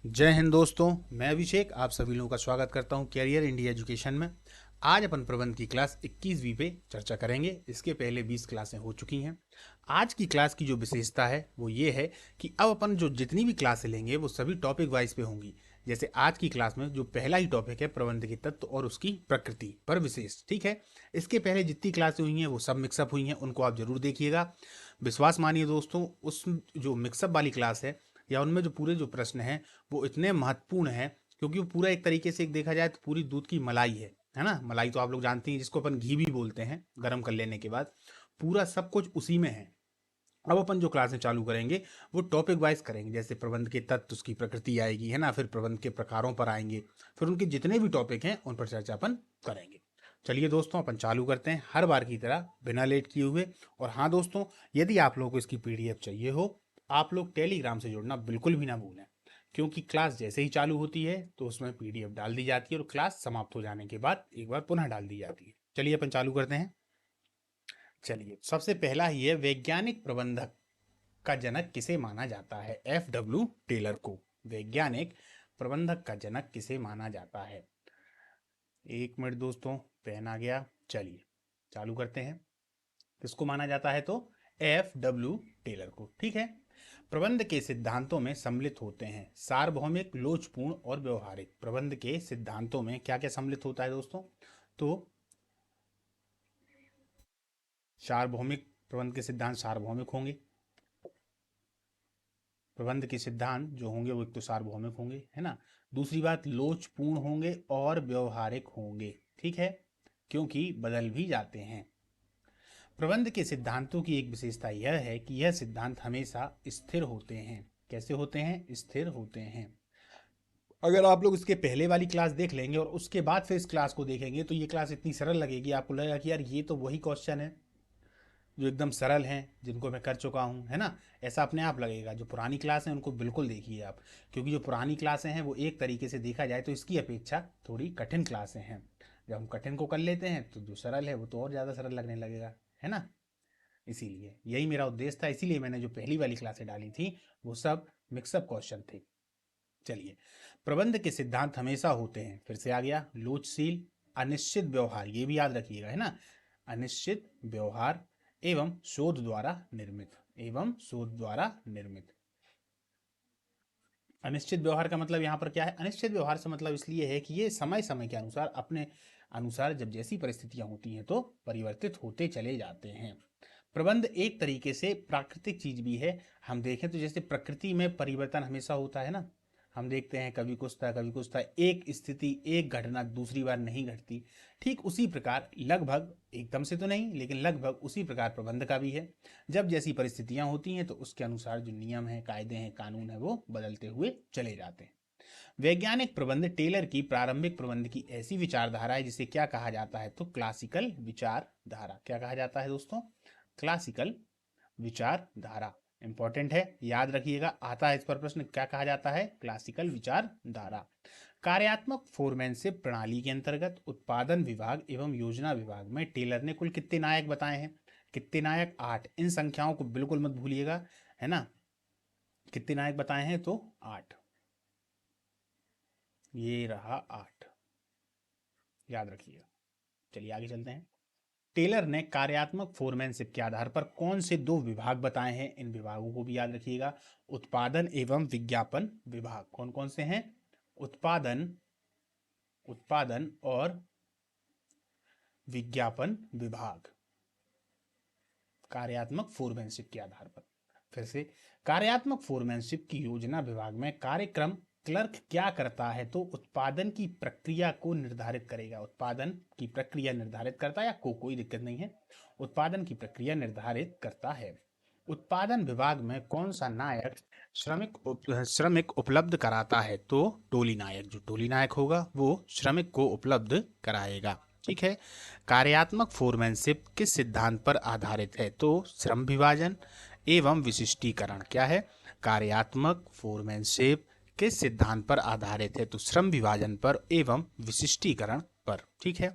जय हिंद दोस्तों, मैं अभिषेक आप सभी लोगों का स्वागत करता हूं कैरियर इंडिया एजुकेशन में। आज अपन प्रबंध की क्लास 21वीं पे चर्चा करेंगे। इसके पहले 20 क्लासें हो चुकी हैं। आज की क्लास की जो विशेषता है वो ये है कि अब अपन जो जितनी भी क्लासें लेंगे वो सभी टॉपिक वाइज पे होंगी। जैसे आज की क्लास में जो पहला ही टॉपिक है प्रबंध के तत्व और उसकी प्रकृति पर विशेष, ठीक है। इसके पहले जितनी क्लासें हुई हैं वो सब मिक्सअप हुई हैं, उनको आप जरूर देखिएगा। विश्वास मानिए दोस्तों, उस जो मिक्सअप वाली क्लास है या उनमें जो पूरे जो प्रश्न हैं वो इतने महत्वपूर्ण हैं, क्योंकि वो पूरा एक तरीके से एक देखा जाए तो पूरी दूध की मलाई है ना। मलाई तो आप लोग जानते हैं, जिसको अपन घी भी बोलते हैं गर्म कर लेने के बाद। पूरा सब कुछ उसी में है। अब अपन जो क्लासें चालू करेंगे वो टॉपिक वाइज करेंगे। जैसे प्रबंध के तत्व, उसकी प्रकृति आएगी, है ना। फिर प्रबंध के प्रकारों पर आएंगे, फिर उनके जितने भी टॉपिक हैं उन पर चर्चा अपन करेंगे। चलिए दोस्तों, अपन चालू करते हैं हर बार की तरह बिना लेट किए हुए। और हाँ दोस्तों, यदि आप लोगों को इसकी पीडीएफ चाहिए हो, आप लोग टेलीग्राम से जुड़ना बिल्कुल भी ना भूलें, क्योंकि क्लास जैसे ही चालू होती है तो उसमें पीडीएफ डाल दी जाती है और क्लास समाप्त हो जाने के बाद एक बार पुनः डाल दी जाती है। चलिए अपन चालू करते हैं। चलिए, सबसे पहला ही है, वैज्ञानिक प्रबंधक का जनक किसे माना जाता है? F.W. टेलर को। वैज्ञानिक प्रबंधक का जनक किसे माना जाता है? एक मिनट दोस्तों, पेन आ गया। चलिए चालू करते हैं। किसको माना जाता है? तो F.W. टेलर को, ठीक है। प्रबंध के सिद्धांतों में सम्मिलित होते हैं सार्वभौमिक, लोचपूर्ण और व्यवहारिक। प्रबंध के सिद्धांतों में क्या क्या सम्मिलित होता है दोस्तों? तो सार्वभौमिक, प्रबंध के सिद्धांत सार्वभौमिक होंगे। प्रबंध के सिद्धांत जो होंगे वो एक तो सार्वभौमिक होंगे, है ना। दूसरी बात, लोचपूर्ण होंगे और व्यवहारिक होंगे, ठीक है, क्योंकि बदल भी जाते हैं। प्रबंध के सिद्धांतों की एक विशेषता यह है कि यह सिद्धांत हमेशा स्थिर होते हैं। कैसे होते हैं? स्थिर होते हैं। अगर आप लोग इसके पहले वाली क्लास देख लेंगे और उसके बाद फिर इस क्लास को देखेंगे तो ये क्लास इतनी सरल लगेगी, आपको लगेगा कि यार ये तो वही क्वेश्चन है जो एकदम सरल हैं, जिनको मैं कर चुका हूँ, है ना। ऐसा अपने आप लगेगा। जो पुरानी क्लास हैं उनको बिल्कुल देखिए आप, क्योंकि जो पुरानी क्लासें हैं वो एक तरीके से देखा जाए तो इसकी अपेक्षा थोड़ी कठिन क्लासें हैं। जब हम कठिन को कर लेते हैं तो जो सरल है वो तो और ज़्यादा सरल लगने लगेगा, है ना। इसीलिए यही मेरा उद्देश्य था, इसीलिए मैंने जो पहली वाली क्लासें डाली थी वो सब मिक्सअप क्वेश्चन थे। चलिए, प्रबंध के सिद्धांत हमेशा होते हैं, फिर से आ गया, लोचशील, अनिश्चित व्यवहार, ये भी याद रखिएगा, है ना। अनिश्चित व्यवहार एवं शोध द्वारा निर्मित, एवं शोध द्वारा निर्मित। अनिश्चित व्यवहार का मतलब यहाँ पर क्या है? अनिश्चित व्यवहार से मतलब इसलिए है कि ये समय समय के अनुसार, अपने अनुसार जब जैसी परिस्थितियां होती हैं तो परिवर्तित होते चले जाते हैं। प्रबंध एक तरीके से प्राकृतिक चीज भी है। हम देखें तो जैसे प्रकृति में परिवर्तन हमेशा होता है ना। हम देखते हैं कभी कुछ था कभी कुछ था, एक स्थिति एक घटना दूसरी बार नहीं घटती। ठीक उसी प्रकार, लगभग एकदम से तो नहीं लेकिन लगभग उसी प्रकार प्रबंध का भी है। जब जैसी परिस्थितियां होती हैं तो उसके अनुसार जो नियम है, कायदे हैं, कानून है, वो बदलते हुए चले जाते हैं। वैज्ञानिक प्रबंध टेलर की प्रारंभिक प्रबंध की ऐसी विचारधारा है जिसे क्या कहा जाता है? तो क्लासिकल विचारधारा। क्या कहा जाता है दोस्तों? क्लासिकल विचारधारा। इंपॉर्टेंट है, याद रखिएगा, आता है इस पर प्रश्न। क्या कहा जाता है? क्लासिकल विचारधारा। कार्यात्मक फोरमैनशिप प्रणाली के अंतर्गत उत्पादन विभाग एवं योजना विभाग में टेलर ने कुल कितने नायक बताए हैं? कितने नायक? 8। इन संख्याओं को बिल्कुल मत भूलिएगा, है ना। कितने नायक बताए हैं? तो 8। ये रहा 8, याद रखिएगा। चलिए आगे चलते हैं। टेलर ने कार्यात्मक फोरमैनशिप के आधार पर कौन से 2 विभाग बताए हैं? इन विभागों को भी याद रखिएगा। उत्पादन एवं विज्ञापन विभाग। कौन कौन से हैं? उत्पादन, उत्पादन और विज्ञापन विभाग, कार्यात्मक फोरमैनशिप के आधार पर। फिर से, कार्यात्मक फोरमैनशिप की योजना विभाग में कार्यक्रम क्लर्क क्या करता है? तो उत्पादन की प्रक्रिया को निर्धारित करेगा। उत्पादन की प्रक्रिया निर्धारित करता है, या कोई दिक्कत नहीं है, उत्पादन की प्रक्रिया निर्धारित करता है। उत्पादन विभाग में कौन सा नायक श्रमिक उपलब्ध कराता है? तो टोली नायक। जो टोली नायक होगा वो श्रमिक को उपलब्ध कराएगा, ठीक है। कार्यात्मक फोरमैनशिप किस सिद्धांत पर आधारित है? तो श्रम विभाजन एवं विशिष्टीकरण। क्या है? कार्यात्मक फोरमैनशिप किस सिद्धांत पर आधारित है? तो श्रम विभाजन पर एवं विशिष्टीकरण पर, ठीक है।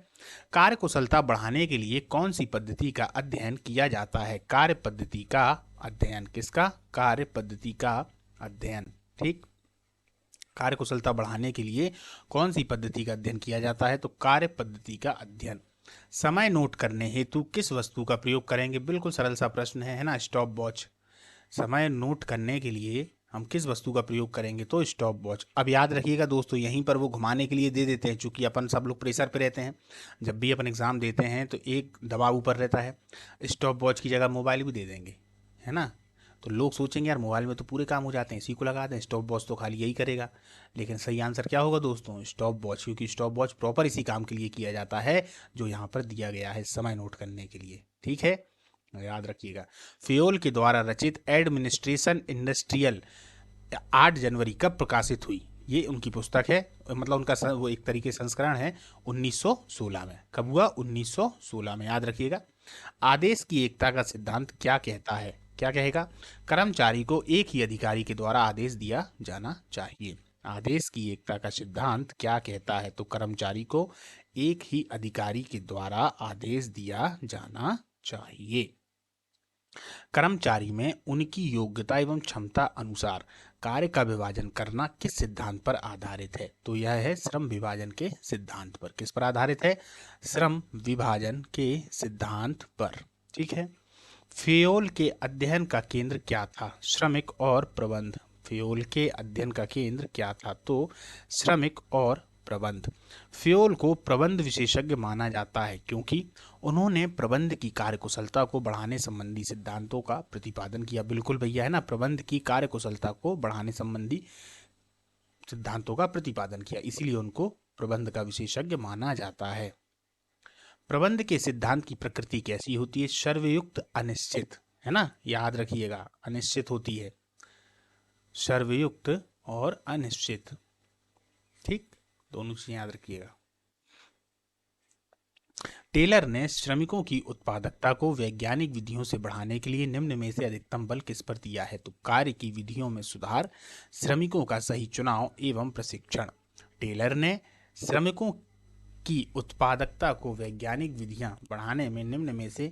कार्य कुशलता बढ़ाने के लिए कौन सी पद्धति का अध्ययन किया जाता है? कार्य पद्धति का अध्ययन। किसका? कार्य पद्धति का अध्ययन, ठीक। कार्यकुशलता बढ़ाने के लिए कौन सी पद्धति का अध्ययन किया जाता है? तो कार्य पद्धति का अध्ययन। समय नोट करने हेतु किस वस्तु का प्रयोग करेंगे? बिल्कुल सरल सा प्रश्न है ना, स्टॉप वॉच। समय नोट करने के लिए हम किस वस्तु का प्रयोग करेंगे? तो स्टॉप वॉच। अब याद रखिएगा दोस्तों, यहीं पर वो घुमाने के लिए दे देते हैं, चूंकि अपन सब लोग प्रेशर पे रहते हैं, जब भी अपन एग्जाम देते हैं तो एक दबाव ऊपर रहता है, स्टॉप वॉच की जगह मोबाइल भी दे देंगे, है ना। तो लोग सोचेंगे यार मोबाइल में तो पूरे काम हो जाते हैं, इसी को लगा दें, स्टॉप वॉच तो खाली यही करेगा। लेकिन सही आंसर क्या होगा दोस्तों? स्टॉप वॉच, क्योंकि स्टॉप वॉच प्रॉपर इसी काम के लिए किया जाता है जो यहाँ पर दिया गया है, समय नोट करने के लिए। ठीक है, याद रखिएगा। फियोल के द्वारा रचित एडमिनिस्ट्रेशन इंडस्ट्रियल 8 जनवरी कब प्रकाशित हुई? ये उनकी पुस्तक है, मतलब उनका वो एक तरीके संस्करण है 1916 में। कब हुआ? 1916 में, याद रखिएगा। आदेश की एकता का सिद्धांत क्या कहता है? क्या कहेगा? कर्मचारी को एक ही अधिकारी के द्वारा आदेश दिया जाना चाहिए। आदेश की एकता का सिद्धांत क्या कहता है? तो कर्मचारी को एक ही अधिकारी के द्वारा आदेश दिया जाना चाहिए। कर्मचारी में उनकी योग्यता एवं क्षमता अनुसार कार्य का विभाजन करना किस सिद्धांत पर आधारित है? तो यह है श्रम विभाजन के सिद्धांत पर। किस पर आधारित है? श्रम विभाजन के सिद्धांत पर। ठीक है। फियोल के अध्ययन का केंद्र क्या था? श्रमिक और प्रबंध। फियोल के अध्ययन का केंद्र क्या था? तो श्रमिक और प्रबंध। फियोल को प्रबंध विशेषज्ञ माना जाता है क्योंकि उन्होंने प्रबंध की कार्यकुशलता को बढ़ाने संबंधी सिद्धांतों का प्रतिपादन किया। बिल्कुल भैया, है ना, प्रबंध की कार्यकुशलता को बढ़ाने संबंधी सिद्धांतों का प्रतिपादन किया, इसीलिए उनको प्रबंध का विशेषज्ञ माना जाता है। प्रबंध के सिद्धांत की प्रकृति कैसी होती है? सर्वयुक्त अनिश्चित, है ना, याद रखिएगा, अनिश्चित होती है, सर्वयुक्त और अनिश्चित। ठीक, दोनों चीजें याद रखिएगा। टेलर ने श्रमिकों की उत्पादकता को वैज्ञानिक विधियों से बढ़ाने के लिए निम्न में से अधिकतम बल किस पर दिया है? तो कार्य की विधियों में सुधार, श्रमिकों का सही चुनाव एवं प्रशिक्षण। टेलर ने श्रमिकों की उत्पादकता को वैज्ञानिक विधियां बढ़ाने में निम्न में से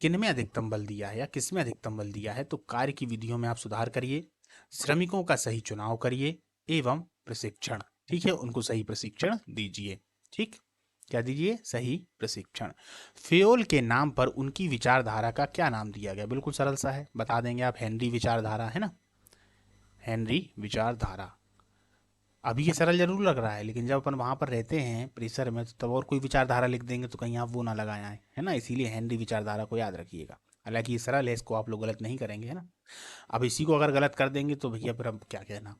किन में अधिकतम बल दिया है या किस में अधिकतम बल दिया है? तो कार्य की विधियों में आप सुधार करिए, श्रमिकों का सही चुनाव करिए एवं प्रशिक्षण। ठीक है, उनको सही प्रशिक्षण दीजिए। ठीक, क्या दीजिए? सही प्रशिक्षण। फियोल के नाम पर उनकी विचारधारा का क्या नाम दिया गया? बिल्कुल सरल सा है, बता देंगे आप, हेनरी विचारधारा, है ना, हेनरी विचारधारा। अभी ये सरल जरूर लग रहा है, लेकिन जब अपन वहां पर रहते हैं प्रेशर में तो तब और कोई विचारधारा लिख देंगे तो कहीं आप वो ना लगाए आए, है ना, इसीलिए हेनरी विचारधारा को याद रखिएगा। हालांकि ये सरल है, इसको आप लोग गलत नहीं करेंगे, है ना। अब इसी को अगर गलत कर देंगे तो भैया फिर हम क्या कहना।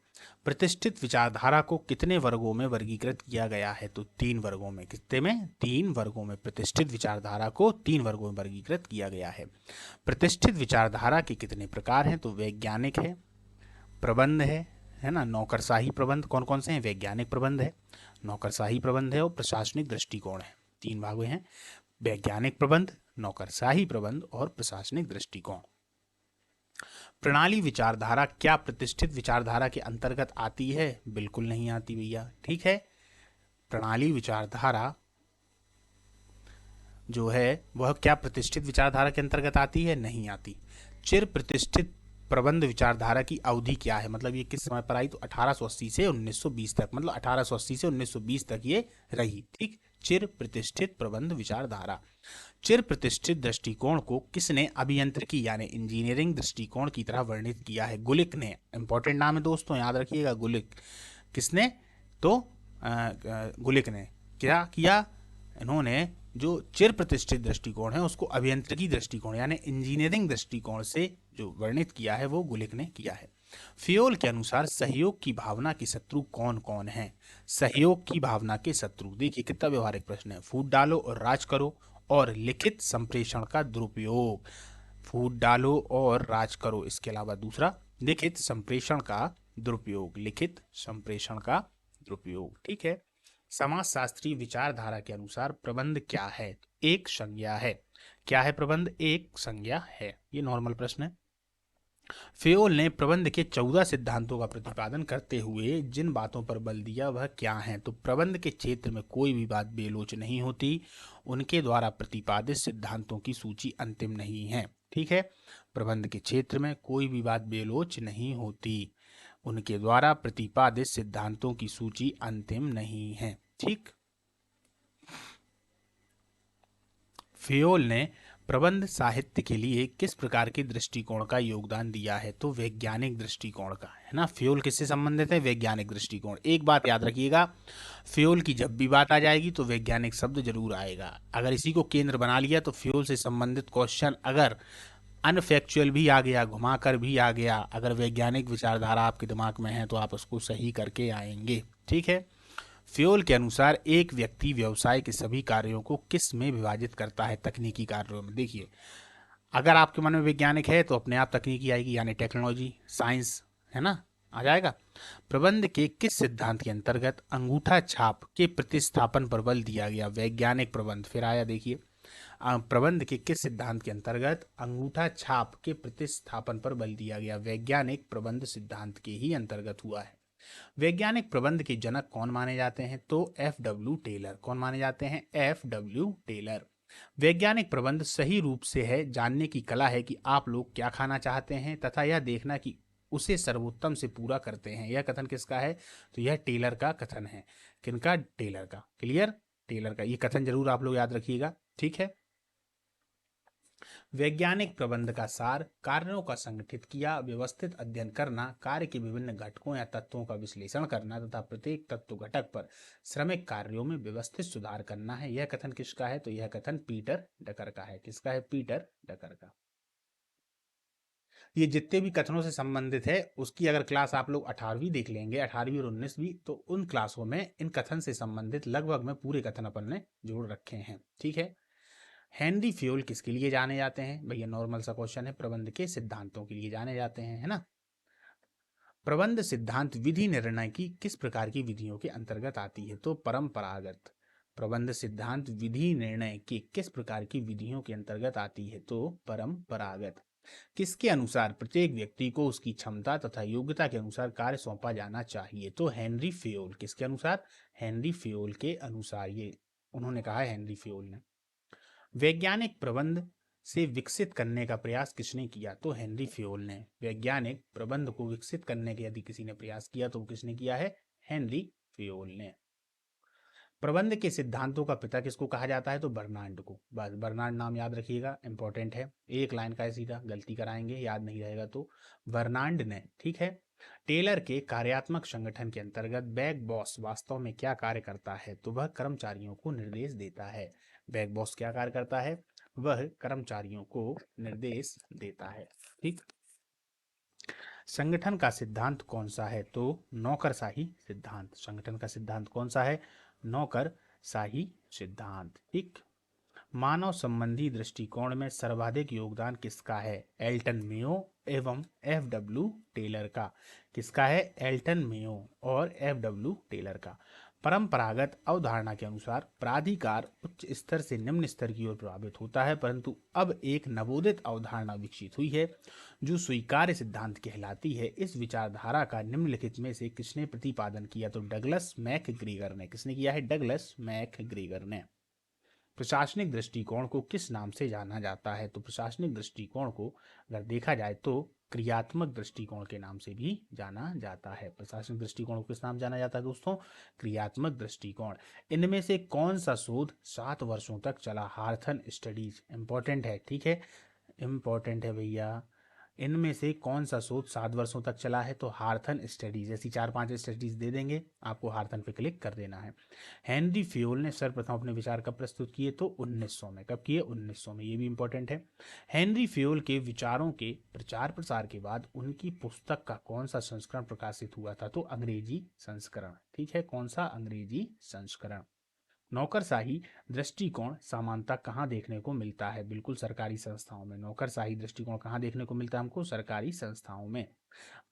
प्रतिष्ठित विचारधारा को कितने वर्गों में वर्गीकृत किया गया है? तो 3 वर्गों में। कितने में? 3 वर्गों में। प्रतिष्ठित विचारधारा को 3 वर्गों में वर्गीकृत किया गया है। प्रतिष्ठित विचारधारा के कितने प्रकार हैं? तो वैज्ञानिक है, प्रबंध है ना, नौकरशाही प्रबंध। कौन कौन से हैं? वैज्ञानिक प्रबंध है, नौकरशाही प्रबंध है और प्रशासनिक दृष्टिकोण है। 3 भाग में हैं, वैज्ञानिक प्रबंध, नौकरशाही प्रबंध और प्रशासनिक दृष्टिकोण। प्रणाली विचारधारा क्या प्रतिष्ठित विचारधारा के अंतर्गत आती है? बिल्कुल नहीं आती भैया। ठीक है, प्रणाली विचारधारा जो है वह क्या प्रतिष्ठित विचारधारा के अंतर्गत आती है? नहीं आती। चिर प्रतिष्ठित प्रबंध विचारधारा की अवधि क्या है? मतलब ये किस समय पर आई? तो 1880 से 1920 तक, मतलब 1880 से 1920 तक ये रही। ठीक, चिर प्रतिष्ठित प्रबंध विचारधारा। चिर प्रतिष्ठित दृष्टिकोण को किसने अभियांत्रिकी यानी इंजीनियरिंग दृष्टिकोण की तरह वर्णित किया है? गुलिक ने। इंपॉर्टेंट नाम है दोस्तों, याद रखिएगा, गुलिक। किसने? तो गुलिक ने क्या किया? इन्होंने जो चिर प्रतिष्ठित दृष्टिकोण है उसको अभियांत्रिकी दृष्टिकोण यानी इंजीनियरिंग दृष्टिकोण से जो वर्णित किया है वो गुलिक ने किया है। फियोल के अनुसार सहयोग की भावना के शत्रु कौन कौन हैं? सहयोग की भावना के शत्रु, देखिए कितना व्यवहारिक प्रश्न है। फूट डालो और राज करो और लिखित संप्रेषण का दुरुपयोग। फूट डालो और राज करो, इसके अलावा दूसरा लिखित संप्रेषण का दुरुपयोग, लिखित संप्रेषण का दुरुपयोग। ठीक है। समाजशास्त्रीय विचारधारा के अनुसार प्रबंध क्या है? एक संज्ञा है। क्या है प्रबंध? एक संज्ञा है। ये नॉर्मल प्रश्न है। फियोल ने प्रबंध के 14 सिद्धांतों का प्रतिपादन करते हुए जिन बातों पर बल दिया वह क्या है? तो प्रबंध के क्षेत्र में कोई भी बात बेलोच नहीं होती, उनके द्वारा प्रतिपादित सिद्धांतों की सूची अंतिम नहीं है। ठीक है, प्रबंध के क्षेत्र में कोई भी बात बेलोच नहीं होती, उनके द्वारा प्रतिपादित सिद्धांतों की सूची अंतिम नहीं है। ठीक। फेयोल ने प्रबंध साहित्य के लिए किस प्रकार के दृष्टिकोण का योगदान दिया है? तो वैज्ञानिक दृष्टिकोण का, है ना। फेयोल किससे संबंधित है? वैज्ञानिक दृष्टिकोण। एक बात याद रखिएगा, फेयोल की जब भी बात आ जाएगी तो वैज्ञानिक शब्द जरूर आएगा। अगर इसी को केंद्र बना लिया तो फेयोल से संबंधित क्वेश्चन अगर अनफैक्चुअल भी आ गया, घुमाकर भी आ गया, अगर वैज्ञानिक विचारधारा आपके दिमाग में है तो आप उसको सही करके आएंगे। ठीक है। फ्योल के अनुसार एक व्यक्ति व्यवसाय के सभी कार्यों को किस में विभाजित करता है? तकनीकी कार्यों में। देखिए, अगर आपके मन में वैज्ञानिक है तो अपने आप तकनीकी आएगी, यानी टेक्नोलॉजी, साइंस, है ना, आ जाएगा। प्रबंध के किस सिद्धांत के अंतर्गत अंगूठा छाप के प्रतिस्थापन पर बल दिया गया? वैज्ञानिक प्रबंध। फिर आया, देखिए, प्रबंध के किस सिद्धांत के अंतर्गत अंगूठा छाप के प्रतिस्थापन पर बल दिया गया? वैज्ञानिक प्रबंध सिद्धांत के ही अंतर्गत हुआ है। वैज्ञानिक प्रबंध के जनक कौन माने जाते हैं? तो F.W. टेलर। कौन माने जाते हैं? F.W. टेलर। वैज्ञानिक प्रबंध सही रूप से है जानने की कला है कि आप लोग क्या खाना चाहते हैं तथा यह देखना कि उसे सर्वोत्तम से पूरा करते हैं। यह कथन किसका है? तो यह टेलर का कथन है। किनका? टेलर का। क्लियर? टेलर का। ये कथन जरूर आप लोग याद रखिएगा। ठीक है। वैज्ञानिक प्रबंध का सार, कार्यों का संगठित किया व्यवस्थित अध्ययन करना, कार्य के विभिन्न घटकों या तत्वों का विश्लेषण करना तथा प्रत्येक तत्व घटक पर श्रमिक कार्यों में व्यवस्थित सुधार करना है। यह कथन किसका है? तो यह कथन पीटर डकर का है। किसका है? पीटर डकर का। ये जितने भी कथनों से संबंधित है उसकी अगर क्लास आप लोग 18वीं देख लेंगे, 18वीं और 19वीं, तो उन क्लासों में इन कथन से संबंधित लगभग में पूरे कथन अपन ने जोड़ रखे हैं। ठीक है। हेनरी फ्योल किसके लिए जाने जाते हैं? भैया नॉर्मल सा क्वेश्चन है। प्रबंध के सिद्धांतों के लिए जाने जाते हैं, है ना। प्रबंध सिद्धांत विधि निर्णय की किस प्रकार की विधियों के अंतर्गत आती है? तो परंपरागत। प्रबंध सिद्धांत विधि निर्णय की किस प्रकार की विधियों के अंतर्गत आती है? तो परंपरागत। किसके अनुसार प्रत्येक व्यक्ति को उसकी क्षमता तथा योग्यता के अनुसार कार्य सौंपा जाना चाहिए? तो हेनरी फ्योल। किसके अनुसार? हेनरी फ्योल के अनुसार। ये उन्होंने कहा है, हेनरी फ्योल ने। वैज्ञानिक प्रबंध से विकसित करने का प्रयास किसने किया? तो हेनरी फ्योल ने। वैज्ञानिक प्रबंध को विकसित करने के यदि किसी ने प्रयास किया तो किसने किया है? हेनरी फ्योल ने। प्रबंध के सिद्धांतों का पिता किसको कहा जाता है? तो बर्नार्ड को। बस बर्नार्ड नाम याद रखिएगा, इंपॉर्टेंट है। एक लाइन का है सीधा, गलती कराएंगे, याद नहीं रहेगा तो। बर्नार्ड ने। ठीक है। टेलर के कार्यात्मक संगठन के अंतर्गत बैग बॉस वास्तव में क्या कार्य करता है? तो वह कर्मचारियों को निर्देश देता है। बैग बॉस क्या कार्य करता है? वह कर्मचारियों को निर्देश देता है। ठीक। संगठन का सिद्धांत कौन सा है? तो नौकरशाही सिद्धांत। संगठन का सिद्धांत कौन सा है? नौकरशाही सिद्धांत। ठीक। मानव संबंधी दृष्टिकोण में सर्वाधिक योगदान किसका है? एल्टन मेयो एवं F.W. टेलर का। किसका है? एल्टन मेयो और F.W. टेलर का। परंपरागत अवधारणा के अनुसार प्राधिकार उच्च स्तर से निम्न स्तर की ओर प्रभावित होता है, परंतु अब एक नवोदित अवधारणा विकसित हुई है जो स्वीकार्य सिद्धांत कहलाती है। इस विचारधारा का निम्नलिखित में से किसने प्रतिपादन किया? तो डगलस मैकग्रेगर ने। किसने किया है? डगलस मैकग्रेगर ने। प्रशासनिक दृष्टिकोण को किस नाम से जाना जाता है? तो प्रशासनिक दृष्टिकोण को अगर देखा जाए तो क्रियात्मक दृष्टिकोण के नाम से भी जाना जाता है। प्रशासनिक दृष्टिकोण को किस नाम जाना जाता है दोस्तों? क्रियात्मक दृष्टिकोण। इनमें से कौन सा शोध 7 वर्षों तक चला? हार्थन स्टडीज। इंपॉर्टेंट है। ठीक है, इंपॉर्टेंट है भैया। इनमें से कौन सा शोध 7 वर्षों तक चला है? तो हार्थन स्टडीज। ऐसी 4-5 स्टडीज दे देंगे आपको, हार्थन पे क्लिक कर देना है। हेनरी फ्योल ने सर्वप्रथम अपने विचार कब प्रस्तुत किए? तो 1900 में। कब किए? 1900 में। ये भी इंपॉर्टेंट है। हेनरी फ्योल के विचारों के प्रचार प्रसार के बाद उनकी पुस्तक का कौन सा संस्करण प्रकाशित हुआ था? तो अंग्रेजी संस्करण। ठीक है, कौन सा? अंग्रेजी संस्करण। नौकरशाही दृष्टिकोण सामान्यतः कहाँ देखने को मिलता है? बिल्कुल सरकारी संस्थाओं में। नौकरशाही दृष्टिकोण कहाँ देखने को मिलता है हमको? सरकारी संस्थाओं में।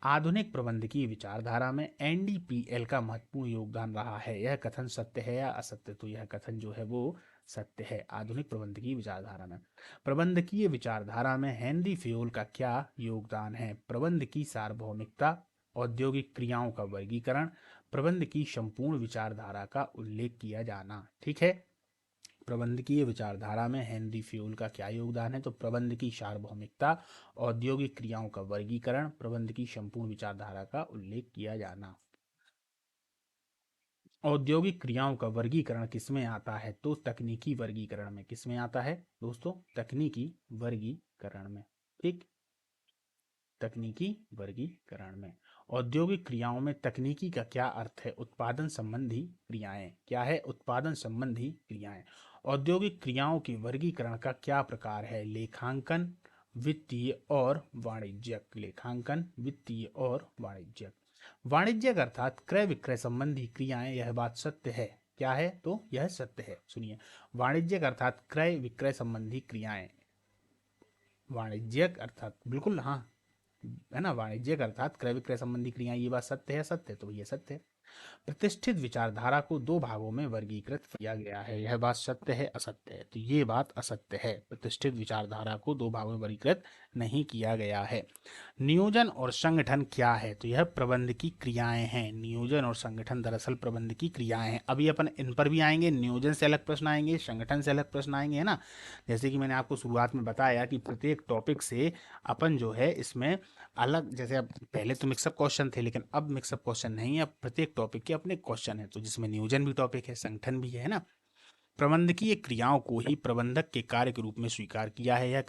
आधुनिक प्रबंध की विचारधारा में NDPL का महत्वपूर्ण योगदान रहा है। यह कथन सत्य है या असत्य? तो यह कथन जो है वो सत्य है। आधुनिक प्रबंध की विचारधारा में, प्रबंधकीय विचारधारा में हेनरी फ्योल का क्या योगदान है? प्रबंध की सार्वभौमिकता, औद्योगिक क्रियाओं का वर्गीकरण, प्रबंध की संपूर्ण विचारधारा का उल्लेख किया जाना। ठीक है। प्रबंधकीय विचारधारा में हेनरी फ्यूल का क्या योगदान है? तो प्रबंधकीय सार्वभौमिकता, औद्योगिक क्रियाओं का वर्गीकरण, प्रबंध की संपूर्ण विचारधारा का उल्लेख किया जाना। औद्योगिक क्रियाओं का वर्गीकरण किसमें आता है? तो तकनीकी वर्गीकरण में। किसमें आता है दोस्तों? तकनीकी वर्गीकरण में। ठीक, तकनीकी वर्गीकरण में। औद्योगिक क्रियाओं में तकनीकी का क्या अर्थ है? उत्पादन संबंधी क्रियाएं। क्या है? उत्पादन संबंधी क्रियाएं। औद्योगिक क्रियाओं के वर्गीकरण का क्या प्रकार है? लेखांकन, वित्तीय और वाणिज्यिक। लेखांकन, वित्तीय और वाणिज्यिक। वाणिज्यिक अर्थात क्रय विक्रय संबंधी क्रियाएं। यह बात सत्य है। क्या है? तो यह सत्य है। सुनिए, वाणिज्यिक अर्थात क्रय विक्रय संबंधी क्रियाएं। वाणिज्यिक अर्थात, बिल्कुल हाँ, है ना, वाणिज्यिक अर्थात क्रय विक्रय संबंधी क्रियाएं। ये बात सत्य है? सत्य, तो ये सत्य है। प्रतिष्ठित विचारधारा को दो भागों में वर्गीकृत किया गया है। यह बात सत्य है? असत्य है? तो ये बात असत्य है। प्रतिष्ठित विचारधारा को दो भागों में वर्गीकृत नहीं किया गया है। नियोजन और संगठन क्या है? तो यह प्रबंध की क्रियाएं हैं। नियोजन और संगठन दरअसल प्रबंध की क्रियाएं हैं। अभी अपन इन पर भी आएंगे। नियोजन से अलग प्रश्न आएंगे, संगठन से अलग प्रश्न आएंगे, है ना। जैसे कि मैंने आपको शुरुआत में बताया कि प्रत्येक टॉपिक से अपन जो है इसमें अलग, जैसे अब पहले तो मिक्सअप क्वेश्चन थे, लेकिन अब मिक्सअप क्वेश्चन नहीं है। अब प्रत्येक टॉपिक के अपने क्वेश्चन है, तो जिसमें नियोजन भी टॉपिक है, संगठन भी है ना। प्रबंधकीय क्रियाओं को ही प्रबंधक के कार्य के रूप में स्वीकार किया है। यह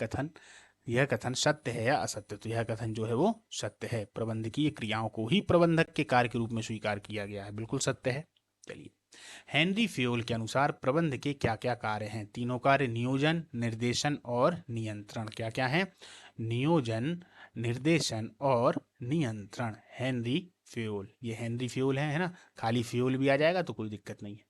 कथन सत्य है या असत्य? तो यह कथन जो है वो सत्य है। प्रबंधकीय क्रियाओं को ही प्रबंधक के कार्य के रूप में स्वीकार किया गया है। बिल्कुल सत्य है। चलिए, हेनरी फ्योल के अनुसार प्रबंध के क्या क्या कार्य हैं? तीनों कार्य, नियोजन, निर्देशन और नियंत्रण। क्या क्या है? नियोजन, निर्देशन और नियंत्रण। हेनरी फ्योल, ये हेनरी फ्योल है ना। खाली फ्योल भी आ जाएगा तो कोई दिक्कत नहीं है।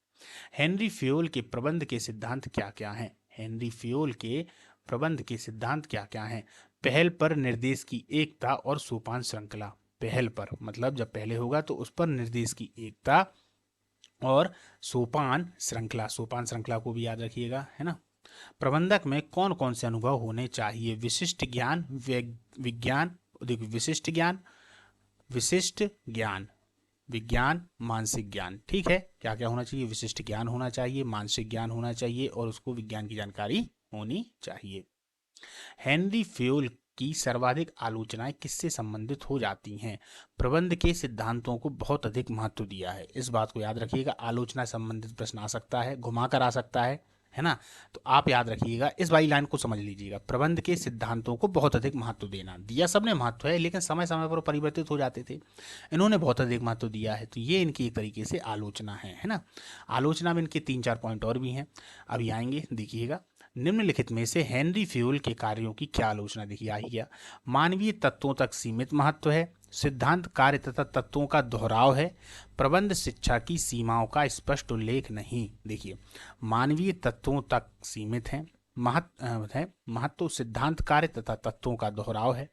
हेनरी फ्योल के प्रबंध के सिद्धांत क्या क्या हैं? हेनरी फ्योल के प्रबंध के सिद्धांत क्या क्या हैं? पहल पर निर्देश की एकता और सोपान श्रृंखला। पहल पर मतलब जब पहले होगा तो उस पर निर्देश की एकता और सोपान श्रृंखला। सोपान श्रृंखला को भी याद रखिएगा, है ना। प्रबंधक में कौन कौन से अनुभव होने चाहिए? विशिष्ट ज्ञान, विज्ञान, देखिए विशिष्ट ज्ञान, विज्ञान, मानसिक ज्ञान। ठीक है, क्या क्या होना चाहिए? विशिष्ट ज्ञान होना चाहिए, मानसिक ज्ञान होना चाहिए और उसको विज्ञान की जानकारी होनी चाहिए। हेनरी फ्योल की सर्वाधिक आलोचनाएं किससे संबंधित हो जाती हैं? प्रबंध के सिद्धांतों को बहुत अधिक महत्व दिया है। इस बात को याद रखिएगा। आलोचना संबंधित प्रश्न आ सकता है, घुमा कर आ सकता है ना। तो आप याद रखिएगा, इस वाली लाइन को समझ लीजिएगा। प्रबंध के सिद्धांतों को बहुत अधिक महत्व देना। दिया सबने महत्व है, लेकिन समय समय पर परिवर्तित हो जाते थे। इन्होंने बहुत अधिक महत्व दिया है, तो ये इनकी एक तरीके से आलोचना है ना। आलोचना में इनके 3-4 पॉइंट और भी हैं, अभी आएंगे, देखिएगा। निम्नलिखित में से हेनरी फ्यूल के कार्यों की क्या आलोचना? देखिए आ ही गया। मानवीय तत्वों तक सीमित महत्व है, सिद्धांत कार्य तथा तत्वों का दोहराव है, प्रबंध शिक्षा की सीमाओं का स्पष्ट उल्लेख नहीं। देखिए, मानवीय तत्वों तक सीमित है, महत्व, सिद्धांत कार्य तथा तत्वों का दोहराव है,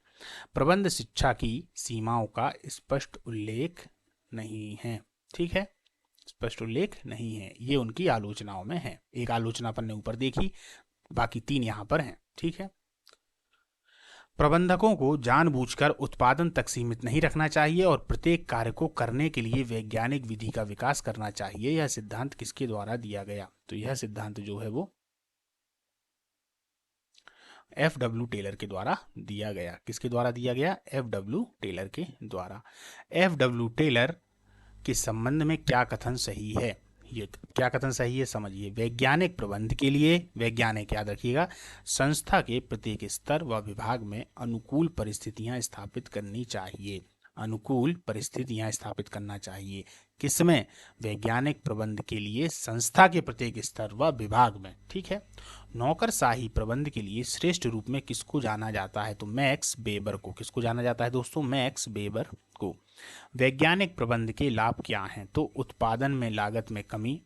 प्रबंध शिक्षा की सीमाओं का स्पष्ट उल्लेख नहीं है। ठीक है, स्पष्ट उल्लेख नहीं है, ये उनकी आलोचनाओं में है। एक आलोचना अपन ने ऊपर देखी, बाकी 3 यहां पर हैं। ठीक है, प्रबंधकों को जानबूझकर उत्पादन तक सीमित नहीं रखना चाहिए और प्रत्येक कार्य को करने के लिए वैज्ञानिक विधि का विकास करना चाहिए। यह सिद्धांत किसके द्वारा दिया गया? तो यह सिद्धांत जो है वो F.W. टेलर के द्वारा दिया गया। किसके द्वारा दिया गया? F.W. टेलर के द्वारा। F.W. टेलर के संबंध में क्या कथन सही है? ये क्या कथन सही है समझिए। वैज्ञानिक प्रबंध के लिए, वैज्ञानिक याद रखिएगा, संस्था के प्रत्येक स्तर व विभाग में अनुकूल परिस्थितियां स्थापित करनी चाहिए। अनुकूल परिस्थितियां स्थापित करना चाहिए। किसमें? वैज्ञानिक प्रबंध के लिए संस्था के प्रत्येक स्तर व विभाग में। ठीक है, नौकरशाही प्रबंध के लिए श्रेष्ठ रूप में किसको जाना जाता है? तो मैक्स वेबर को। किसको जाना जाता है दोस्तों? मैक्स वेबर को। वैज्ञानिक प्रबंध के लाभ क्या हैं? तो उत्पादन में लागत में कमी,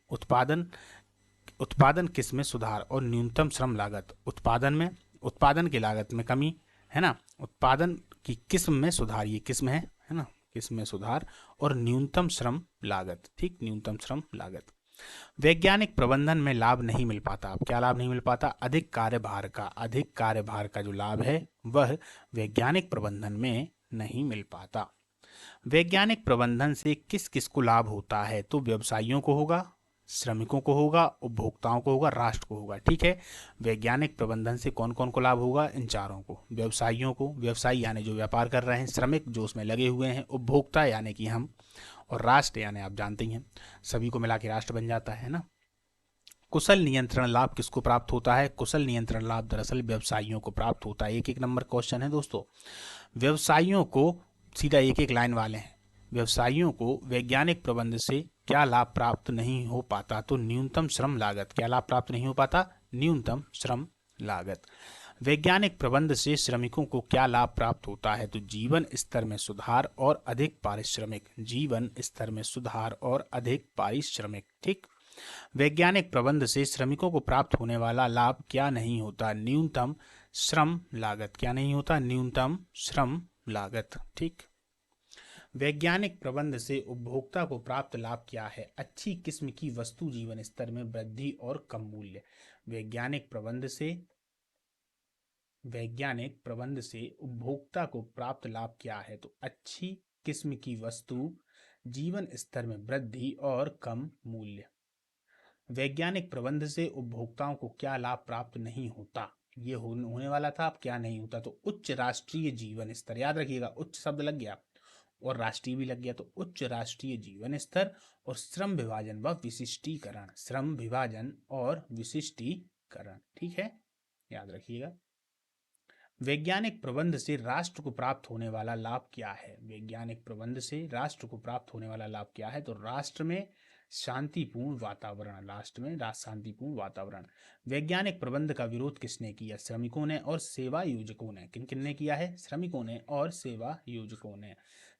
उत्पादन किस में सुधार और न्यूनतम श्रम लागत। उत्पादन की लागत में कमी, है ना। उत्पादन की किस्म में सुधार, ये किस्म है ना, किस्म में सुधार और न्यूनतम श्रम लागत। ठीक, न्यूनतम श्रम लागत। वैज्ञानिक प्रबंधन में लाभ नहीं मिल पाता। अब क्या लाभ नहीं मिल पाता? अधिक कार्यभार का जो लाभ है वह वैज्ञानिक प्रबंधन में नहीं मिल पाता। वैज्ञानिक प्रबंधन से किस किस को लाभ होता है? तो व्यवसायियों को होगा, श्रमिकों को होगा, उपभोक्ताओं को होगा, राष्ट्र को होगा। ठीक है। वैज्ञानिक प्रबंधन से कौन कौन को लाभ होगा? इन चारों को। व्यवसायियों को, व्यवसायी यानी जो व्यापार कर रहे हैं, श्रमिक जो उसमें लगे हुए हैं, उपभोक्ता यानी कि हम, और राष्ट्र यानी आप जानते ही हैं, सभी को मिला के राष्ट्र बन जाता है ना। कुशल नियंत्रण लाभ किसको प्राप्त होता है? कुशल नियंत्रण लाभ दरअसल व्यवसायियों को प्राप्त होता है। एक एक नंबर क्वेश्चन है दोस्तों। व्यवसायियों को, सीधा एक एक लाइन वाले हैं, व्यवसायियों को वैज्ञानिक प्रबंध से क्या लाभ प्राप्त नहीं हो पाता? तो न्यूनतम श्रम लागत। क्या लाभ प्राप्त नहीं हो पाता? न्यूनतम श्रम लागत। वैज्ञानिक प्रबंध से श्रमिकों को क्या लाभ प्राप्त होता है? तो जीवन स्तर में सुधार और अधिक पारिश्रमिक। जीवन स्तर में सुधार और अधिक पारिश्रमिक। ठीक। वैज्ञानिक प्रबंध से श्रमिकों को प्राप्त होने वाला लाभ क्या नहीं होता? न्यूनतम श्रम लागत। क्या नहीं होता? न्यूनतम श्रम लागत। ठीक। वैज्ञानिक प्रबंध से उपभोक्ता को प्राप्त लाभ क्या है? अच्छी किस्म की वस्तु, जीवन स्तर में वृद्धि और कम मूल्य। वैज्ञानिक प्रबंध से उपभोक्ता को प्राप्त लाभ क्या है? तो अच्छी किस्म की वस्तु, जीवन स्तर में वृद्धि और कम मूल्य। वैज्ञानिक प्रबंध से उपभोक्ताओं को क्या लाभ प्राप्त नहीं होता? ये होने वाला था, अब क्या नहीं होता? तो उच्च राष्ट्रीय जीवन स्तर। याद रखिएगा, उच्च शब्द लग गया और राष्ट्रीय भी लग गया, तो उच्च राष्ट्रीय जीवन स्तर और श्रम विभाजन व विशिष्टीकरण। श्रम विभाजन और विशिष्टीकरण। ठीक है, याद रखिएगा। वैज्ञानिक प्रबंध से राष्ट्र को प्राप्त होने वाला लाभ क्या है? वैज्ञानिक प्रबंध से राष्ट्र को प्राप्त होने वाला लाभ क्या है? तो राष्ट्र में शांतिपूर्ण वातावरण। राष्ट्र में शांतिपूर्ण वातावरण। वैज्ञानिक प्रबंध का विरोध किसने किया? श्रमिकों ने और सेवा योजकों ने। किन किन ने किया है? श्रमिकों ने और सेवा योजकों ने।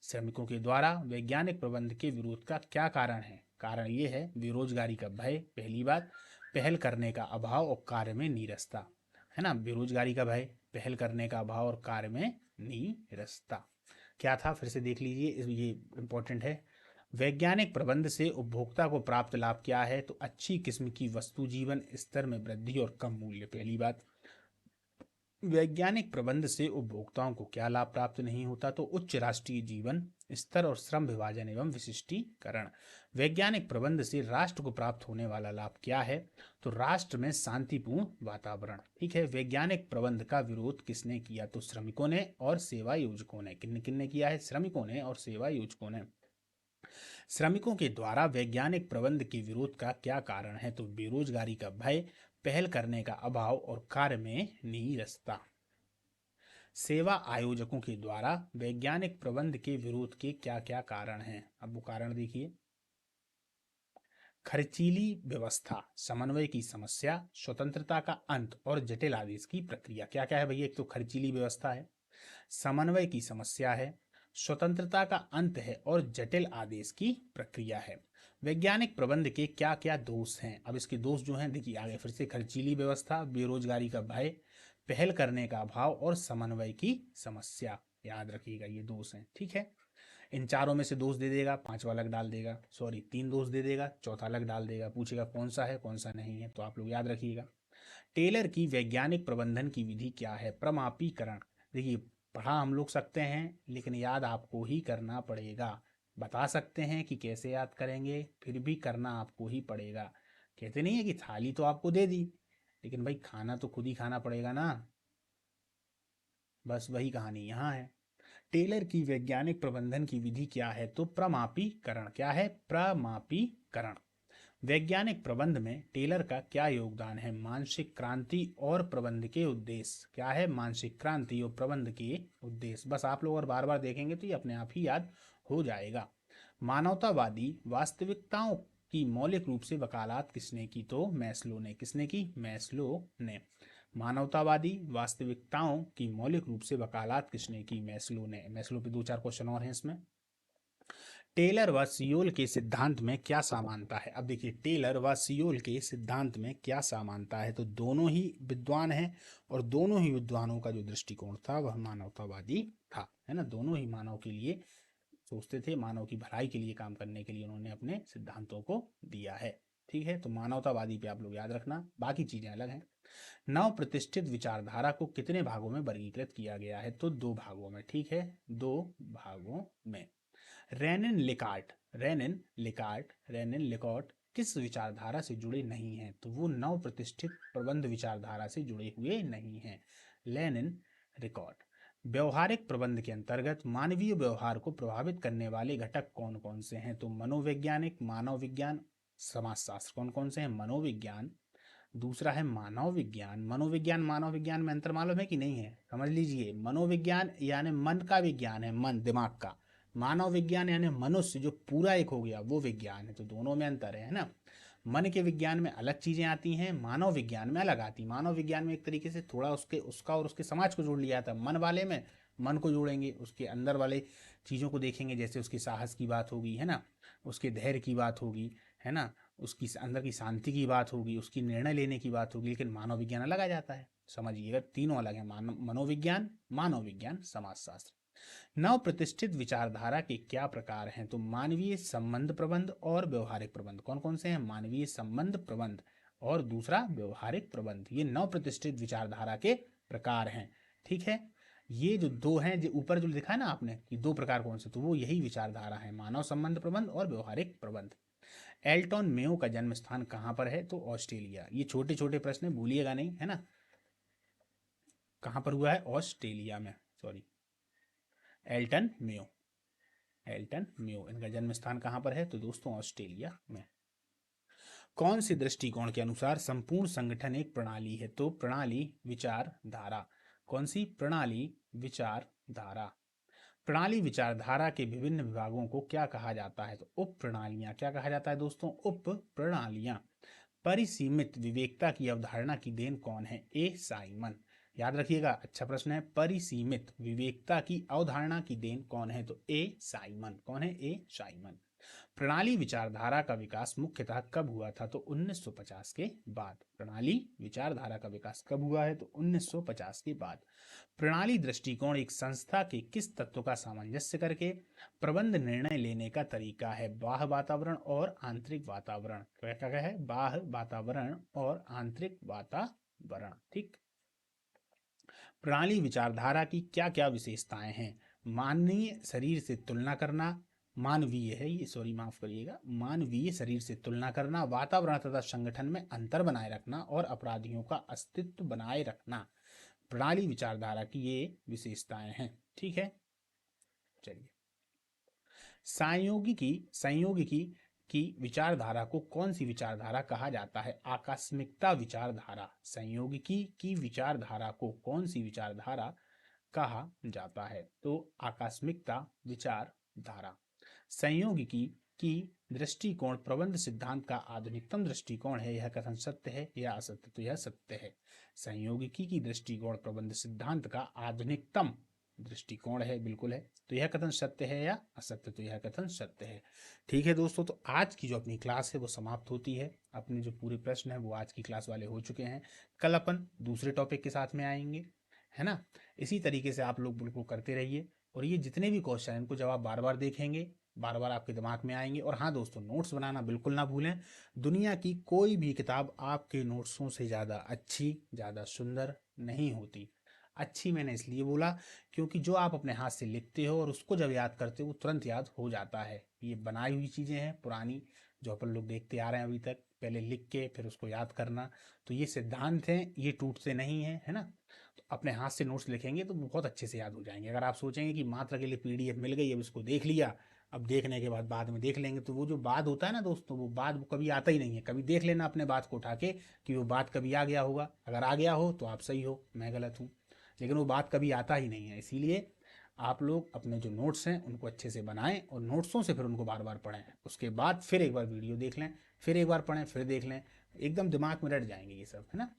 श्रमिकों के द्वारा वैज्ञानिक प्रबंध के विरोध का क्या कारण है? कारण ये है बेरोजगारी का भय, पहली बात, पहल करने का अभाव और कार्य में नीरसता, है ना। बेरोजगारी का भय, पहल करने का अभाव और कार्य में नीरसता। क्या था? फिर से देख लीजिए, ये इंपॉर्टेंट है। वैज्ञानिक प्रबंध से उपभोक्ता को प्राप्त लाभ क्या है? तो अच्छी किस्म की वस्तु, जीवन स्तर में वृद्धि और कम मूल्य, पहली बात। वैज्ञानिक प्रबंध से उपभोक्ताओं को क्या लाभ प्राप्त नहीं होता? तो उच्च राष्ट्रीय जीवन स्तर और श्रम विभाजन एवं विशिष्टीकरण। वैज्ञानिक प्रबंध से राष्ट्र को प्राप्त होने वाला लाभ क्या है? तो राष्ट्र में शांतिपूर्ण वातावरण। ठीक है। वैज्ञानिक प्रबंध का विरोध किसने किया? तो श्रमिकों ने और सेवा योजकों ने। किन किन ने किया है? श्रमिकों ने और सेवा योजकों ने। श्रमिकों के द्वारा वैज्ञानिक प्रबंध के विरोध का क्या कारण है? तो बेरोजगारी का भय, पहल करने का अभाव और कार्य में नीरसता। सेवा आयोजकों के द्वारा वैज्ञानिक प्रबंध के विरोध के क्या क्या कारण हैं? अब वो कारण देखिए। खर्चीली व्यवस्था, समन्वय की समस्या, स्वतंत्रता का अंत और जटिल आदेश की प्रक्रिया। क्या क्या है भैया? एक तो खर्चीली व्यवस्था है, समन्वय की समस्या है, स्वतंत्रता का अंत है और जटिल आदेश की प्रक्रिया है। वैज्ञानिक प्रबंध के क्या क्या दोष हैं? अब इसके दोष जो हैं देखिए आगे फिर से। खर्चीली व्यवस्था, बेरोजगारी का भय, पहल करने का अभाव और समन्वय की समस्या। याद रखिएगा, ये दोष हैं। ठीक है। इन चारों में से दोष दे देगा, पांचवा अलग डाल देगा, सॉरी 3 दोष दे देगा, चौथा अलग डाल देगा, पूछेगा कौन सा है कौन सा नहीं है, तो आप लोग याद रखिएगा। टेलर की वैज्ञानिक प्रबंधन की विधि क्या है? प्रमापीकरण। देखिए, पढ़ा हम लोग सकते हैं लेकिन याद आपको ही करना पड़ेगा। बता सकते हैं कि कैसे याद करेंगे, फिर भी करना आपको ही पड़ेगा। कहते नहीं है कि थाली तो आपको दे दी, लेकिन भाई खाना तो खुद ही खाना पड़ेगा ना। बस वही कहानी यहाँ है। टेलर की वैज्ञानिक प्रबंधन की विधि क्या है? तो प्रमापीकरण। क्या है? प्रमापीकरण। वैज्ञानिक प्रबंध में टेलर का क्या योगदान है? मानसिक क्रांति और प्रबंध के उद्देश्य। क्या है? मानसिक क्रांति और प्रबंध के उद्देश्य। बस आप लोग और बार बार देखेंगे तो ये अपने आप ही याद हो जाएगा। मानवतावादी वास्तविकताओं की मौलिक रूप से वकालत किसने की? तो मैस्लो ने। किसने की? मैस्लो ने। मानवतावादी वास्तविकताओं की मौलिक रूप से वकालत किसने की? मैस्लो ने। मैस्लो पे 2-4 क्वेश्चन और हैं इसमें। टेलर व सियोल के सिद्धांत में क्या समानता है? अब देखिए, टेलर व सियोल के सिद्धांत में क्या समानता है? तो दोनों ही विद्वान हैं और दोनों ही विद्वानों का जो दृष्टिकोण था वह मानवतावादी था, है ना। दोनों ही मानव के लिए सोचते थे, मानव की भलाई के लिए काम करने के लिए उन्होंने अपने सिद्धांतों को दिया है। ठीक है, तो मानवतावादी पे आप लोग याद रखना, बाकी चीजें अलग हैं। नव प्रतिष्ठित विचारधारा को कितने भागों में वर्गीकृत किया गया है? तो 2 भागों में। ठीक है, 2 भागों में। रेनिन लिकार्ट, रेनिन लिकार्ट किस विचारधारा से जुड़े नहीं हैं? तो वो नव प्रतिष्ठित प्रबंध विचारधारा से जुड़े हुए नहीं हैं। Lenin record. व्यवहारिक प्रबंध के अंतर्गत मानवीय व्यवहार को प्रभावित करने वाले घटक कौन कौन से हैं? तो मनोवैज्ञानिक, मानव विज्ञान, समाजशास्त्र। कौन कौन से हैं? मनोविज्ञान, दूसरा है मानव विज्ञान। मनोविज्ञान मानव विज्ञान में अंतर मालूम है कि नहीं है? समझ लीजिए, मनोविज्ञान यानी मन का विज्ञान है, मन दिमाग का। मानव विज्ञान यानी मनुष्य जो पूरा एक हो गया, वो विज्ञान है। तो दोनों में अंतर है ना। मन के विज्ञान में अलग चीजें आती हैं, मानव विज्ञान में अलग आती। मानव विज्ञान में एक तरीके से थोड़ा उसका और उसके समाज को जोड़ लिया जाता है। मन वाले में मन को जोड़ेंगे, उसके अंदर वाले चीज़ों को देखेंगे, जैसे उसके साहस की बात होगी, है ना, उसके धैर्य की बात होगी, है ना, उसकी अंदर की शांति की बात होगी, उसकी निर्णय लेने की बात होगी। लेकिन मानव विज्ञान अलग आ जाता है। समझिएगा, तीनों अलग है, मनोविज्ञान, मानव विज्ञान, समाजशास्त्र। नव प्रतिष्ठित विचारधारा के क्या प्रकार हैं? तो मानवीय संबंध प्रबंध और व्यवहारिक प्रबंध। कौन कौन से हैं? मानवीय संबंध प्रबंध और दूसरा व्यवहारिक प्रबंध। ये नव प्रतिष्ठित विचारधारा के प्रकार हैं। ठीक है, ये जो दो हैं, जो ऊपर जो लिखा है ना आपने कि दो प्रकार कौन से, तो वो यही विचारधारा है, मानव संबंध प्रबंध और व्यवहारिक प्रबंध। एल्टन मेयो का जन्म स्थान कहाँ पर है? तो ऑस्ट्रेलिया। ये छोटे छोटे प्रश्न भूलिएगा नहीं, है ना। कहाँ पर हुआ है? ऑस्ट्रेलिया में, sorry, Elton Mayo. Elton Mayo, इनका जन्म स्थान कहाँ पर है? तो दोस्तों ऑस्ट्रेलिया में। कौन से दृष्टिकोण के अनुसार संपूर्ण संगठन एक प्रणाली है? तो प्रणाली विचारधारा। कौन सी? प्रणाली विचारधारा। प्रणाली विचारधारा के विभिन्न विभागों को क्या कहा जाता है? तो उप प्रणालियां। क्या कहा जाता है दोस्तों? उप प्रणालियां। परिसीमित विवेकता की अवधारणा की देन कौन है? A Simon. याद रखिएगा, अच्छा प्रश्न है। परिसीमित विवेकता की अवधारणा की देन कौन है? तो ए साइमन। कौन है? A Simon. प्रणाली विचारधारा का विकास मुख्यतः कब हुआ था? तो 1950 के बाद। प्रणाली विचारधारा का विकास कब हुआ है? तो 1950 के बाद। प्रणाली दृष्टिकोण एक संस्था के किस तत्व का सामंजस्य करके प्रबंध निर्णय लेने का तरीका है? बाह्य वातावरण और आंतरिक वातावरण। क्या क्या है? बाह्य वातावरण और आंतरिक वातावरण। ठीक। प्रणाली विचारधारा की क्या क्या विशेषताएं हैं? मानवीय शरीर से तुलना करना, मानवीय है ये, सॉरी माफ करिएगा, मानवीय शरीर से तुलना करना, वातावरण तथा संगठन में अंतर बनाए रखना और अपराधियों का अस्तित्व बनाए रखना। प्रणाली विचारधारा की ये विशेषताएं हैं। ठीक है, चलिए। संयोगिकी की विचारधारा को कौन सी विचारधारा कहा जाता है? आकस्मिकता विचारधारा। संयोगिकी की विचारधारा को कौन सी विचारधारा कहा जाता है? तो आकस्मिकता विचारधारा। संयोगिकी की दृष्टिकोण प्रबंध सिद्धांत का आधुनिकतम दृष्टिकोण है, यह कथन सत्य है या असत्य? तो यह सत्य है। संयोगिकी की दृष्टिकोण प्रबंध सिद्धांत का आधुनिकतम दृष्टिकोण है, बिल्कुल है। तो यह कथन सत्य है या असत्य? तो यह कथन सत्य है। ठीक है दोस्तों, तो आज की जो अपनी क्लास है वो समाप्त होती है। अपने जो पूरे प्रश्न है वो आज की क्लास वाले हो चुके हैं। कल अपन दूसरे टॉपिक के साथ में आएंगे, है ना। इसी तरीके से आप लोग बिल्कुल करते रहिए, और ये जितने भी क्वेश्चन हैं इनको जब आप बार बार देखेंगे, बार बार आपके दिमाग में आएंगे। और हाँ दोस्तों, नोट्स बनाना बिल्कुल ना भूलें। दुनिया की कोई भी किताब आपके नोट्सों से ज़्यादा अच्छी, ज़्यादा सुंदर नहीं होती। अच्छी मैंने इसलिए बोला क्योंकि जो आप अपने हाथ से लिखते हो और उसको जब याद करते हो वो तुरंत याद हो जाता है। ये बनाई हुई चीज़ें हैं पुरानी, जो अपन लोग देखते आ रहे हैं अभी तक, पहले लिख के फिर उसको याद करना। तो ये सिद्धांत हैं, ये टूटते नहीं हैं, है ना। तो अपने हाथ से नोट्स लिखेंगे तो बहुत अच्छे से याद हो जाएंगे। अगर आप सोचेंगे कि मात्र के लिए पीडीएफ मिल गई, अब इसको देख लिया, अब देखने के बाद में देख लेंगे, तो वो जो बाद होता है ना दोस्तों, वो बाद वो कभी आता ही नहीं है। कभी देख लेना अपने बात को उठा के कि वो बात कभी आ गया होगा। अगर आ गया हो तो आप सही हो, मैं गलत हूँ, लेकिन वो बात कभी आता ही नहीं है। इसीलिए आप लोग अपने जो नोट्स हैं उनको अच्छे से बनाएं और नोट्सों से फिर उनको बार बार पढ़ें। उसके बाद फिर एक बार वीडियो देख लें, फिर एक बार पढ़ें, फिर देख लें, एकदम दिमाग में रट जाएंगे ये सब, है ना।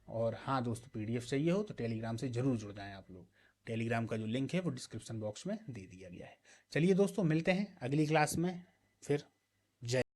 और हाँ दोस्तों, पीडीएफ चाहिए हो तो टेलीग्राम से ज़रूर जुड़ जाएं आप लोग। टेलीग्राम का जो लिंक है वो डिस्क्रिप्शन बॉक्स में दे दिया गया है। चलिए दोस्तों, मिलते हैं अगली क्लास में फिर। जय